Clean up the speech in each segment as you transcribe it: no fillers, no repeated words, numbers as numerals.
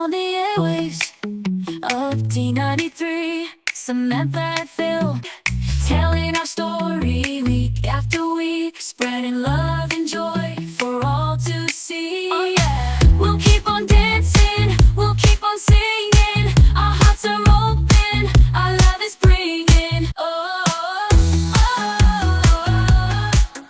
On the airwaves of D93, Samantha Phil, telling our story week after week, spreading love and joy for all to see. Oh yeah, we'll keep on dancing, we'll keep on singing, our hearts are open, our love is bringing.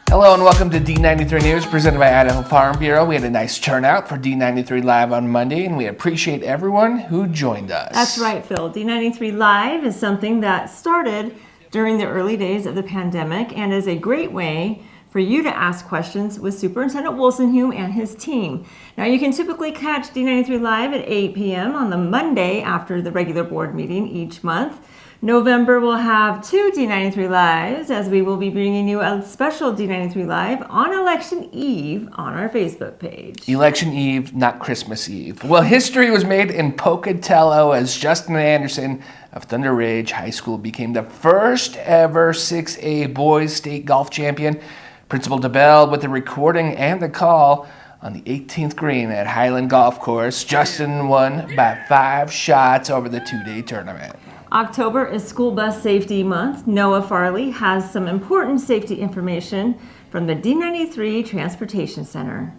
Hello and welcome to D93 News presented by Idaho Farm Bureau. We had a nice turnout for D93 Live on Monday, and we appreciate everyone who joined us. That's right, Phil. D93 Live is something that started during the early days of the pandemic and is a great way for you to ask questions with Superintendent Woolstenhulme and his team. Now, you can typically catch D93 Live at 8 p.m. on the Monday after the regular board meeting each month. November will have 2 D93 Lives, as we will be bringing you a special D93 Live on Election Eve on our Facebook page. Election Eve, not Christmas Eve. Well, history was made in Pocatello as Justin Anderson of Thunder Ridge High School became the first ever 6A boys state golf champion. Principal DeBell with the recording and the call on the 18th green at Highland Golf Course. Justin won by 5 shots over the 2-day tournament. October is School Bus Safety Month. Noah Farley has some important safety information from the D93 Transportation Center.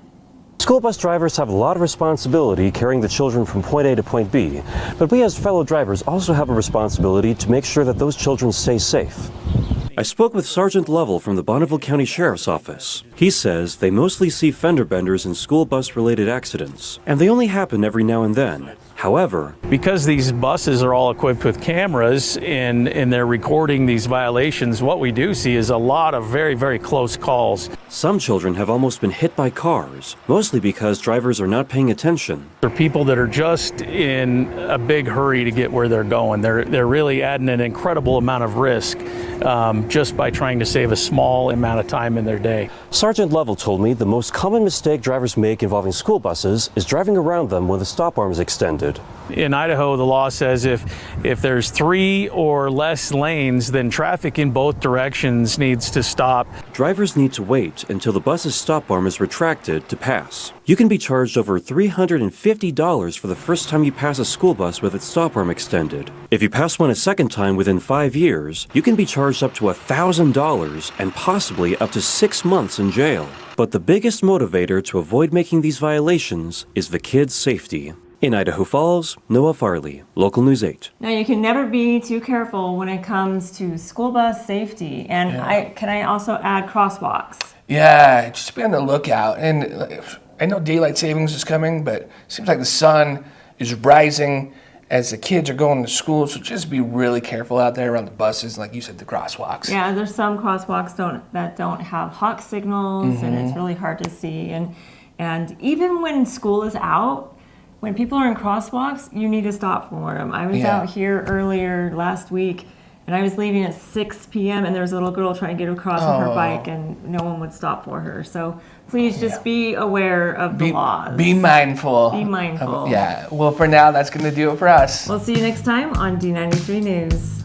School bus drivers have a lot of responsibility carrying the children from point A to point B, but we as fellow drivers also have a responsibility to make sure that those children stay safe. I spoke with Sergeant Lovell from the Bonneville County Sheriff's Office. He says they mostly see fender benders in school bus-related accidents, and they only happen every now and then. However, because these buses are all equipped with cameras and they're recording these violations, what we do see is a lot of very, very close calls. Some children have almost been hit by cars, mostly because drivers are not paying attention. They're people that are just in a big hurry to get where they're going. They're really adding an incredible amount of risk just by trying to save a small amount of time in their day. Sergeant Lovell told me the most common mistake drivers make involving school buses is driving around them when the stop arm is extended. In Idaho, the law says if there's 3 or less lanes, then traffic in both directions needs to stop. Drivers need to wait until the bus's stop arm is retracted to pass. You can be charged over $350 for the first time you pass a school bus with its stop arm extended. If you pass one a second time within 5 years, you can be charged up to $1,000 and possibly up to 6 months in jail. But the biggest motivator to avoid making these violations is the kids' safety. In Idaho Falls, Noah Farley, Local News 8. Now, you can never be too careful when it comes to school bus safety. And can I also add crosswalks? Yeah, just be on the lookout. And I know daylight savings is coming, but it seems like the sun is rising as the kids are going to school, so just be really careful out there around the buses, like you said, the crosswalks. Yeah, there's some crosswalks that don't have hawk signals, and it's really hard to see. And even when school is out, when people are in crosswalks, you need to stop for them. I was out here earlier last week, and I was leaving at 6 p.m., and there was a little girl trying to get across on her bike, and no one would stop for her. So please just be aware of the laws. Be mindful. Be mindful. Well, for now, that's going to do it for us. We'll see you next time on D93 News.